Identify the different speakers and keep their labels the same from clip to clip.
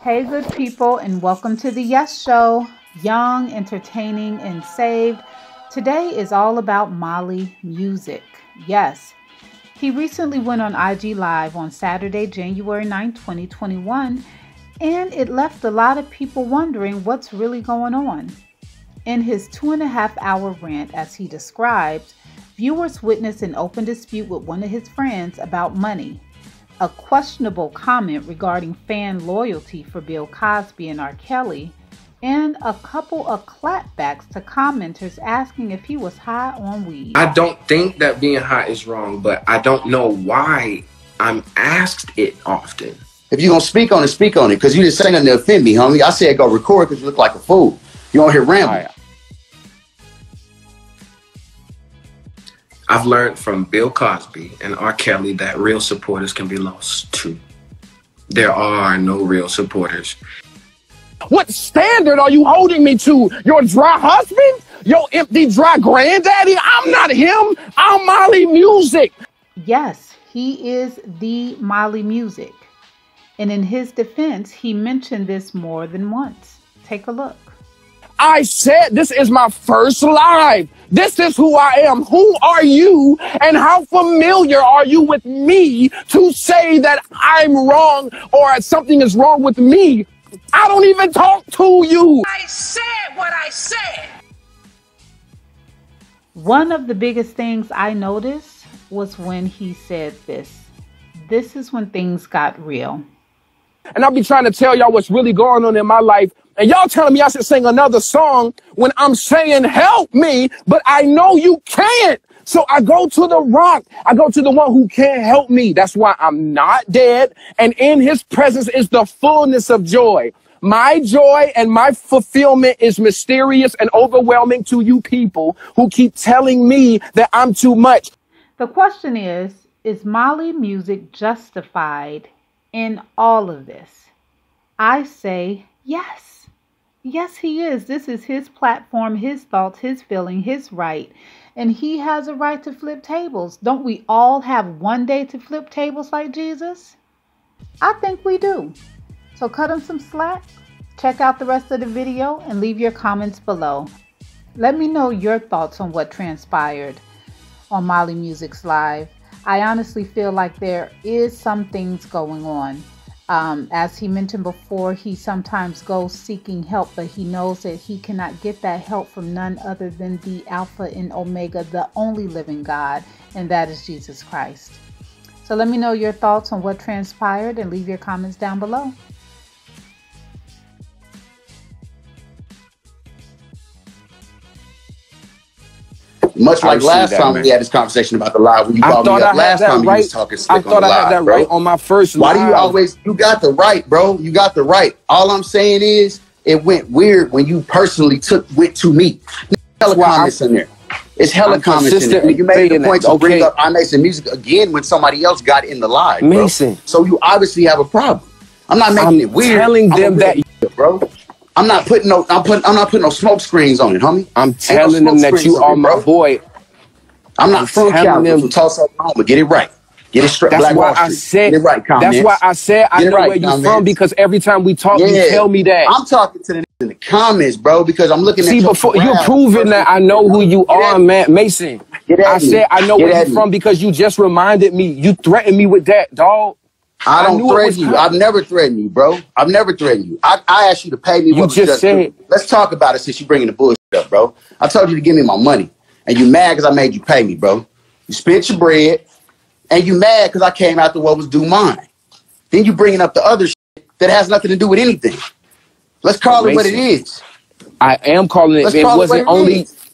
Speaker 1: Hey, good people, and welcome to the Yes Show. Young, entertaining, and saved. Today is all about Mali music. Yes, he recently went on IG Live on Saturday, January 9, 2021, and it left a lot of people wondering what's really going on. In his 2.5-hour rant, as he described, viewers witnessed an open dispute with one of his friends about money, a questionable comment regarding fan loyalty for Bill Cosby and R. Kelly, and a couple of clapbacks to commenters asking if he was high on weed.
Speaker 2: I don't think that being high is wrong, but I don't know why I'm asked it often.
Speaker 3: If you're going to speak on it, speak on it, because you didn't say nothing to offend me, homie. I said go record because you look like a fool. You don't hear ramble.
Speaker 2: I've learned from Bill Cosby and R. Kelly that real supporters can be lost too. There are no real supporters.
Speaker 4: What standard are you holding me to? Your dry husband? Your empty dry granddaddy? I'm not him. I'm Mali music.
Speaker 1: Yes, he is the Mali music. And in his defense, he mentioned this more than once. Take a look.
Speaker 4: I said this is my first live. This is who I am. Who are you? And how familiar are you with me to say that I'm wrong or something is wrong with me? I don't even talk to you.
Speaker 5: I said what I said.
Speaker 1: One of the biggest things I noticed was when he said this. This is when things got real.
Speaker 4: And I'll be trying to tell y'all what's really going on in my life. And y'all telling me I should sing another song when I'm saying help me, but I know you can't. So I go to the rock. I go to the one who can't help me. That's why I'm not dead. And in his presence is the fullness of joy. My joy and my fulfillment is mysterious and overwhelming to you people who keep telling me that I'm too much.
Speaker 1: The question is Mali music justified in all of this? I say yes. Yes, he is. This is his platform, his thoughts, his feeling, his right. And he has a right to flip tables. Don't we all have one day to flip tables like Jesus? I think we do. So cut him some slack. Check out the rest of the video and leave your comments below. Let me know your thoughts on what transpired on Mali Music's Live. I honestly feel like there is some things going on. As he mentioned before, he sometimes goes seeking help, but he knows that he cannot get that help from none other than the Alpha and Omega, the only living God, and that is Jesus Christ. So let me know your thoughts on what transpired and leave your comments down below.
Speaker 3: Much like last time we had this conversation about the live, when you called me up last time, you was talking slick on the live. I thought I had that right
Speaker 4: on my first live.
Speaker 3: Why do you always, you got the right, bro. You got the right. All I'm saying is, it went weird when you personally went to me. Hella comments in there. It's hella comments in there. And you made the point to bring up I Mason music again when somebody else got in the live, bro.
Speaker 4: Mason.
Speaker 3: So you obviously have a problem. I'm not making it weird.
Speaker 4: I'm telling them that,
Speaker 3: bro. I'm not putting no smoke screens on it, homie.
Speaker 4: I'm telling them that you are my boy.
Speaker 3: I'm not from Cali, from Tulsa, Oklahoma. Get it right. Get it straight.
Speaker 4: That's why I said.
Speaker 3: Get it right,
Speaker 4: that's why I said I know where you're from, because every time we talk, you tell me that.
Speaker 3: I'm talking to the in the comments, bro, because I'm looking at
Speaker 4: you. See, before you're proving that I know who you are, man, Mason. I said I know where you're from because you just reminded me. You threatened me with that, dog.
Speaker 3: I don't threaten you. I've never threatened you, bro. I've never threatened you. I asked you to pay me.
Speaker 4: You just said.
Speaker 3: Let's talk about it since you're bringing the bullshit up, bro. I told you to give me my money, and you mad because I made you pay me, bro. You spent your bread, and you mad because I came after what was due mine. Then you bringing up the other shit that has nothing to do with anything. Let's call it what it is.
Speaker 4: I am calling it.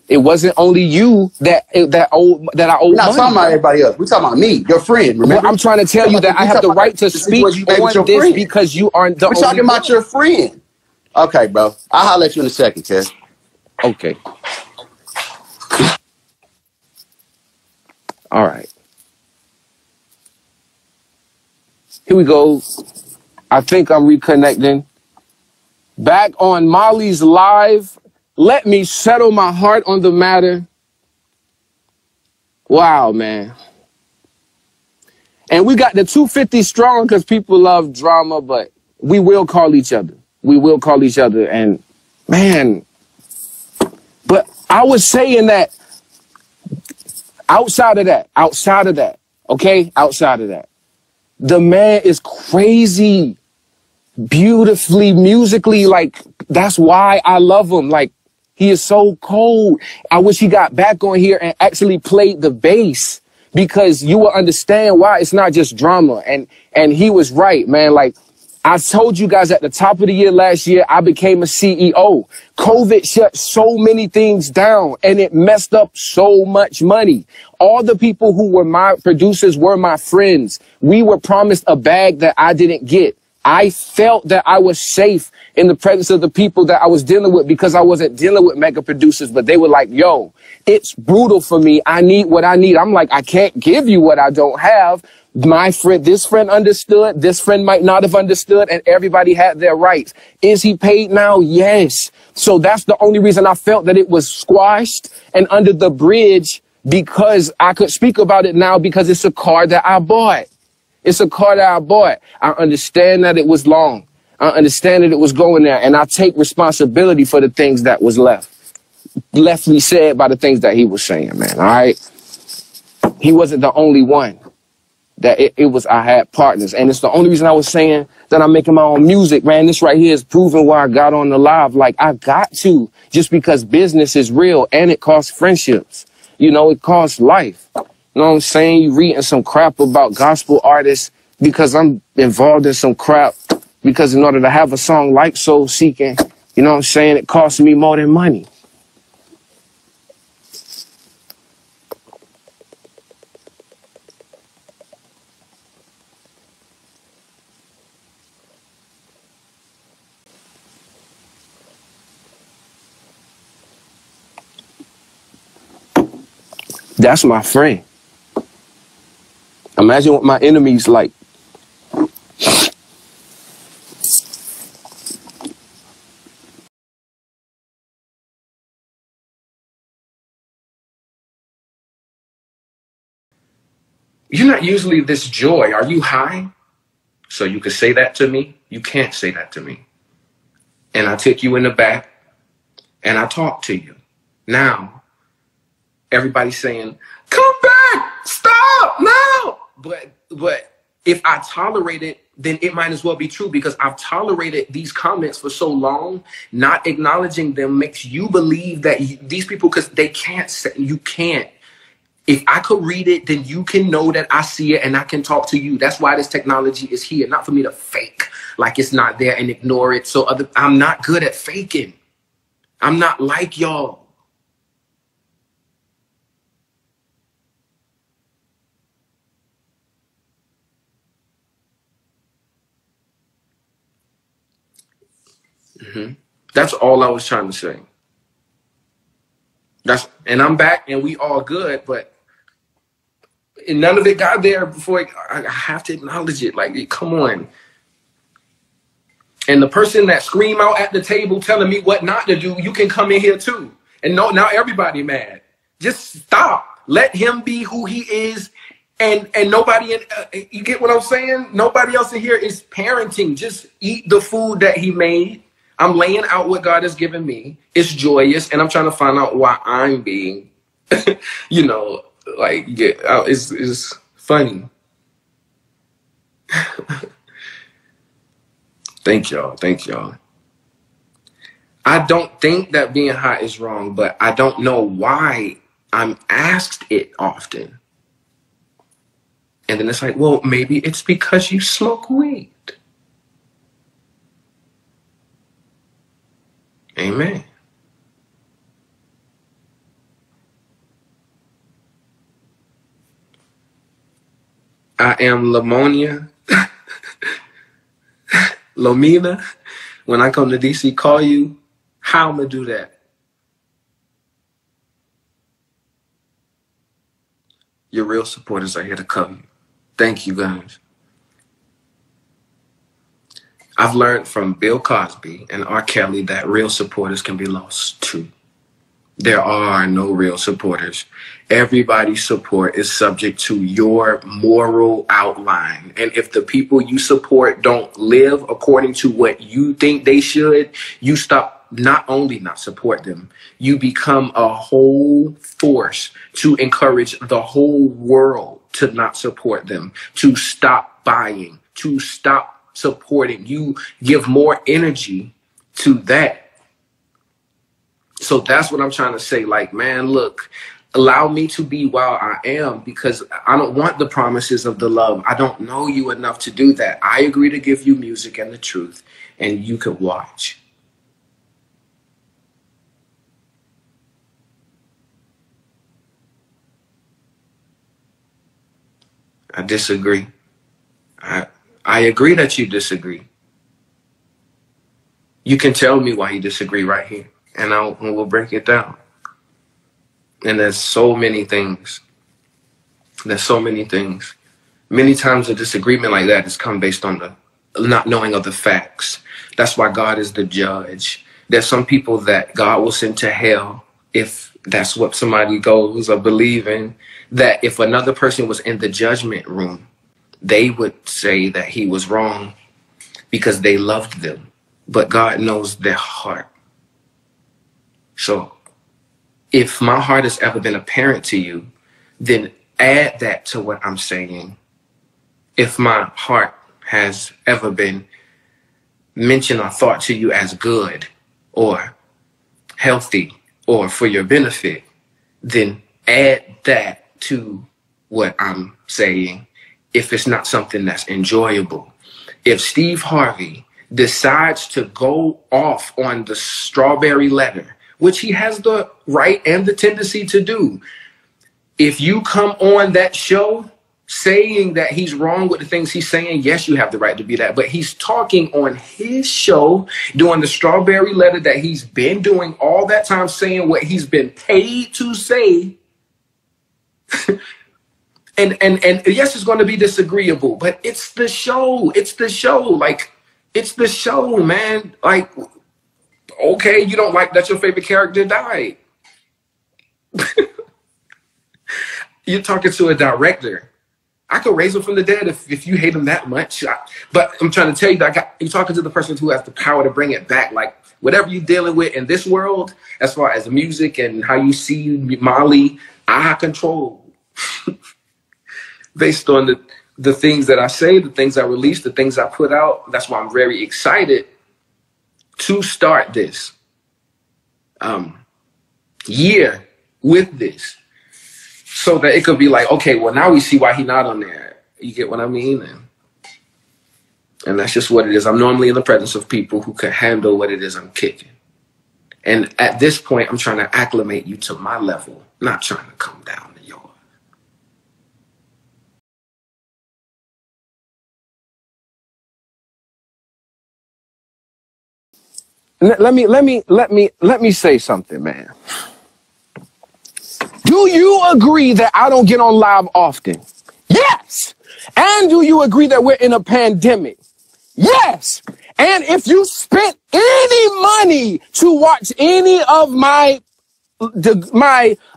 Speaker 4: It wasn't only you that I owe money.
Speaker 3: We're not talking about everybody else. We're talking about me, your friend. Remember?
Speaker 4: Well, I'm trying to tell you that I have the right to speak on this because you aren't the only one.
Speaker 3: We're talking about your friend. Okay, bro. I'll holler at you in a second, Tess.
Speaker 4: Okay. All right. Here we go. I think I'm reconnecting. Back on Mali's Live. Let me settle my heart on the matter. Wow, man. And we got the 250 strong because people love drama, but we will call each other. We will call each other. And man, but I was saying that outside of that, okay? Outside of that, the man is crazy, beautifully, musically. Like, that's why I love him. Like, he is so cold. I wish he got back on here and actually played the bass, because you will understand why it's not just drama. And he was right, man. Like, I told you guys at the top of the year last year, I became a CEO. COVID shut so many things down and it messed up so much money. All the people who were my producers were my friends. We were promised a bag that I didn't get. I felt that I was safe in the presence of the people that I was dealing with, because I wasn't dealing with mega producers, but they were like, yo, it's brutal for me. I need what I need. I'm like, I can't give you what I don't have. My friend, this friend understood. This friend might not have understood, and everybody had their rights. Is he paid now? Yes. So that's the only reason I felt that it was squashed and under the bridge, because I could speak about it now, because it's a car that I bought. It's a car that I bought. I understand that it was long. I understand that it was going there, and I take responsibility for the things that was leftly said by the things that he was saying, man. All right. He wasn't the only one. That it was, I had partners. And it's the only reason I was saying that I'm making my own music, man. This right here is proving why I got on the live. Like, I got to, just because business is real and it costs friendships. You know, it costs life. You know what I'm saying? You reading some crap about gospel artists because I'm involved in some crap, because in order to have a song like Soul Seeking, you know what I'm saying, it costs me more than money. That's my friend. Imagine what my enemy's like.
Speaker 2: You're not usually this joy. Are you high? So you could say that to me? You can't say that to me. And I took you in the back and I talked to you. Now, everybody's saying, come back, stop, no. But if I tolerate it, then it might as well be true, because I've tolerated these comments for so long. Not acknowledging them makes you believe that these people, because they can't say, you can't. If I could read it, then you can know that I see it and I can talk to you. That's why this technology is here, not for me to fake like it's not there and ignore it. So I'm not good at faking. I'm not like y'all. That's all I was trying to say. And I'm back and we all good, but none of it got there before I have to acknowledge it. Like, come on. And the person that scream out at the table telling me what not to do, you can come in here too. And no, now everybody mad. Just stop. Let him be who he is. And nobody, you get what I'm saying? Nobody else in here is parenting. Just eat the food that he made. I'm laying out what God has given me. It's joyous. And I'm trying to find out why I'm being, you know, like, it's funny. Thank y'all. Thank y'all. I don't think that being hot is wrong, but I don't know why I'm asked it often. And then it's like, well, maybe it's because you smoke weed. Amen. I am Lamonia. Lomina. When I come to DC, call you. How am I do that? Your real supporters are here to cover you. Thank you, guys. I've learned from Bill Cosby and R. Kelly that real supporters can be lost too. There are no real supporters. Everybody's support is subject to your moral outline. And if the people you support don't live according to what you think they should, you stop, not only not support them, you become a whole force to encourage the whole world to not support them, to stop buying, to stop supporting. You give more energy to that. So that's what I'm trying to say. Like, man, look, allow me to be while I am, because I don't want the promises of the love. I don't know you enough to do that. I agree to give you music and the truth, and you can watch. I disagree. I agree that you disagree. You can tell me why you disagree right here, and we'll break it down. And there's so many things. There's so many things. Many times a disagreement like that has come based on the not knowing of the facts. That's why God is the judge. There's some people that God will send to hell if that's what somebody goes or believe in, that if another person was in the judgment room, they would say that he was wrong because they loved them. But God knows their heart. So if my heart has ever been apparent to you, then add that to what I'm saying. If my heart has ever been mentioned or thought to you as good or healthy or for your benefit, then add that to what I'm saying. If it's not something that's enjoyable. If Steve Harvey decides to go off on the strawberry letter, which he has the right and the tendency to do, if you come on that show saying that he's wrong with the things he's saying, yes, you have the right to be that. But he's talking on his show, doing the strawberry letter that he's been doing all that time, saying what he's been paid to say. And yes, it's going to be disagreeable, but it's the show. It's the show. Like, it's the show, man. Like, okay, you don't like that your favorite character died. You're talking to a director. I could raise him from the dead if you hate him that much. But I'm trying to tell you that you're talking to the person who has the power to bring it back. Like, whatever you're dealing with in this world, as far as music and how you see Molly, I have control. Based on the things that I say, the things I release, the things I put out. That's why I'm very excited to start this year with this, so that it could be like, okay, well, now we see why he's not on there. You get what I mean? And that's just what it is. I'm normally in the presence of people who can handle what it is I'm kicking. And at this point, I'm trying to acclimate you to my level, not trying to come down to yours.
Speaker 4: Let me say something, man. Do you agree that I don't get on live often? Yes. And do you agree that we're in a pandemic? Yes. And if you spent any money to watch any of my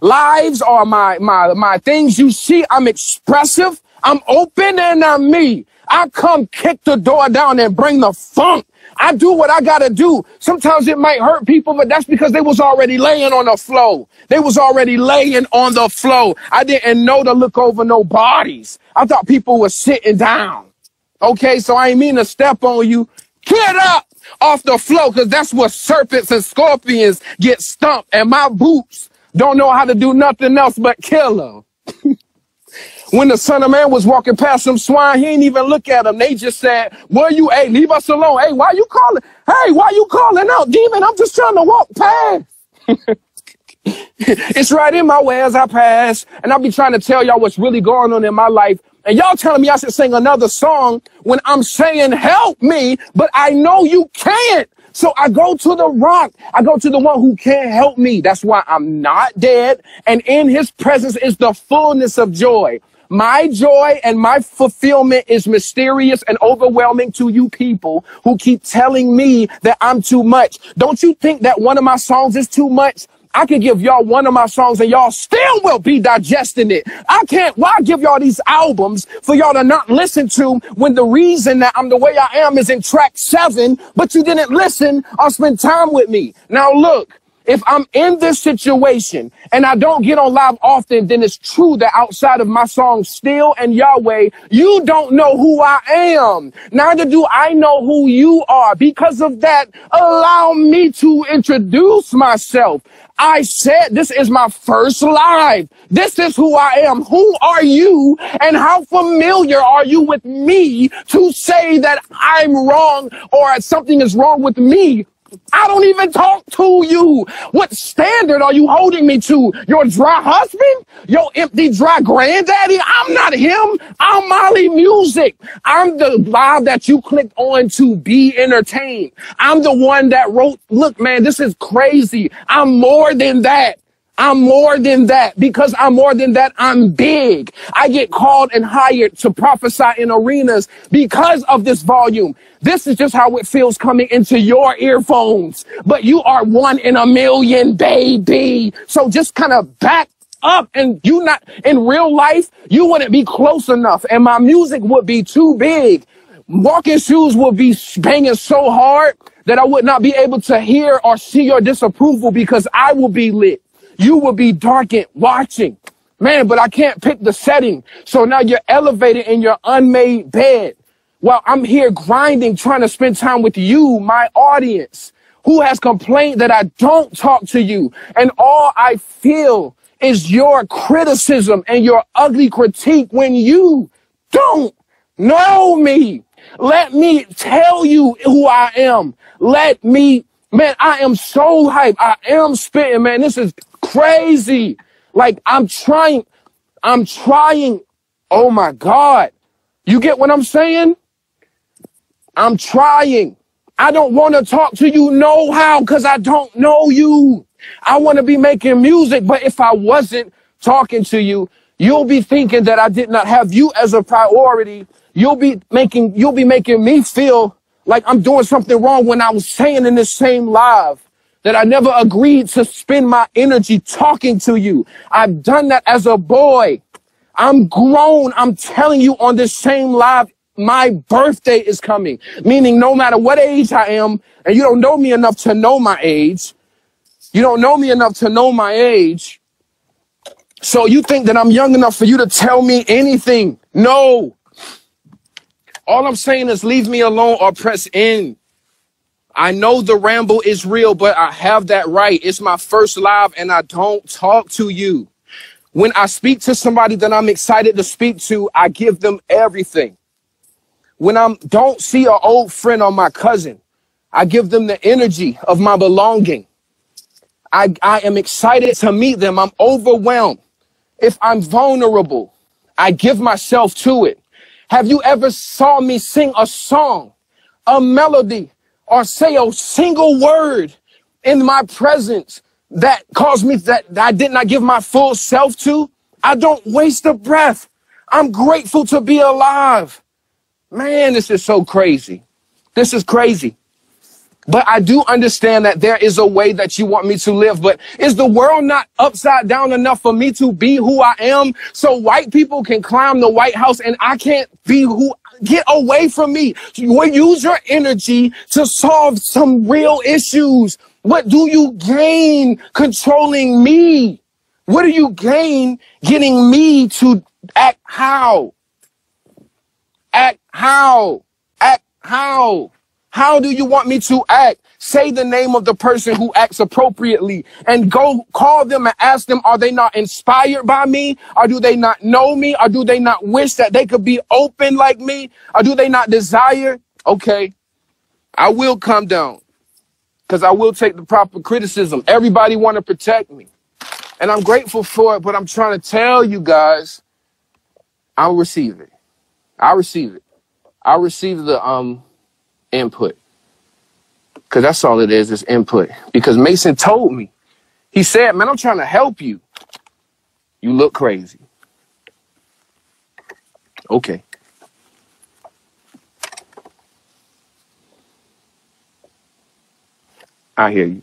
Speaker 4: lives or my things, you see I'm expressive, I'm open, and I'm me. I come kick the door down and bring the funk. I do what I gotta do. Sometimes it might hurt people, but that's because they was already laying on the floor. They was already laying on the floor. I didn't know to look over no bodies. I thought people were sitting down. Okay, so I ain't mean to step on you. Get up off the floor, because that's where serpents and scorpions get stumped, and my boots don't know how to do nothing else but kill them. When the Son of Man was walking past some swine, he ain't even look at them. They just said, well, hey, leave us alone. Hey, why you calling? Hey, why you calling out, demon? I'm just trying to walk past. It's right in my way as I pass. And I'll be trying to tell y'all what's really going on in my life. And y'all telling me I should sing another song when I'm saying help me, but I know you can't. So I go to the rock. I go to the one who can't help me. That's why I'm not dead. And in his presence is the fullness of joy. My joy and my fulfillment is mysterious and overwhelming to you people who keep telling me that I'm too much. Don't you think that one of my songs is too much? I could give y'all one of my songs and y'all still will be digesting it. Why give y'all these albums for y'all to not listen to when the reason that I'm the way I am is in track 7, but you didn't listen or spend time with me. Now look, if I'm in this situation and I don't get on live often, then it's true that outside of my song Still and Yahweh, you don't know who I am. Neither do I know who you are. Because of that, allow me to introduce myself. I said this is my first live. This is who I am. Who are you? And how familiar are you with me to say that I'm wrong or something is wrong with me? I don't even talk to you. What standard are you holding me to? Your dry husband? Your empty, dry granddaddy? I'm not him. I'm Molly Music. I'm the live that you clicked on to be entertained. I'm the one that wrote, look, man, this is crazy. I'm more than that. I'm more than that. Because I'm more than that, I'm big. I get called and hired to prophesy in arenas because of this volume. This is just how it feels coming into your earphones. But you are 1 in a million, baby. So just kind of back up, and you not in real life, you wouldn't be close enough. And my music would be too big. Walking shoes would be banging so hard that I would not be able to hear or see your disapproval because I will be lit. You will be darkened watching. Man, but I can't pick the setting. So now you're elevated in your unmade bed while I'm here grinding, trying to spend time with you, my audience, who has complained that I don't talk to you. And all I feel is your criticism and your ugly critique when you don't know me. Let me tell you who I am. Man, I am so hyped. I am spitting, man. This is crazy. Like, I'm trying. Oh my God. You get what I'm saying? I'm trying. I don't want to talk to you no how, because I don't know you. I want to be making music, but if I wasn't talking to you, you'll be thinking that I did not have you as a priority. You'll be making me feel like I'm doing something wrong when I was saying in this same live that I never agreed to spend my energy talking to you. I've done that as a boy. I'm grown. I'm telling you on this same live, my birthday is coming, meaning no matter what age I am, and you don't know me enough to know my age. You don't know me enough to know my age. So you think that I'm young enough for you to tell me anything? No. All I'm saying is leave me alone or press in. I know the ramble is real, but I have that right. It's my first live and I don't talk to you. When I speak to somebody that I'm excited to speak to, I give them everything. When I don't see an old friend or my cousin, I give them the energy of my belonging. I am excited to meet them. I'm overwhelmed. If I'm vulnerable, I give myself to it. Have you ever saw me sing a song, a melody, or say a single word in my presence that caused me that I did not give my full self to? I don't waste a breath. I'm grateful to be alive. Man, this is so crazy. This is crazy. But I do understand that there is a way that you want me to live. But is the world not upside down enough for me to be who I am so white people can climb the White House and I can't be who? Get away from me. Use your energy to solve some real issues. What do you gain controlling me? What do you gain getting me to act how? Act how? Act how? How do you want me to act? Say the name of the person who acts appropriately and go call them and ask them, are they not inspired by me? Or do they not know me? Or do they not wish that they could be open like me? Or do they not desire? Okay, I will calm down because I will take the proper criticism. Everybody want to protect me and I'm grateful for it, but I'm trying to tell you guys, I'll receive it. I'll receive it. I'll receive the, input. Because that's all it is input. Because Mason told me. He said, man, I'm trying to help you. You look crazy. Okay. I hear you.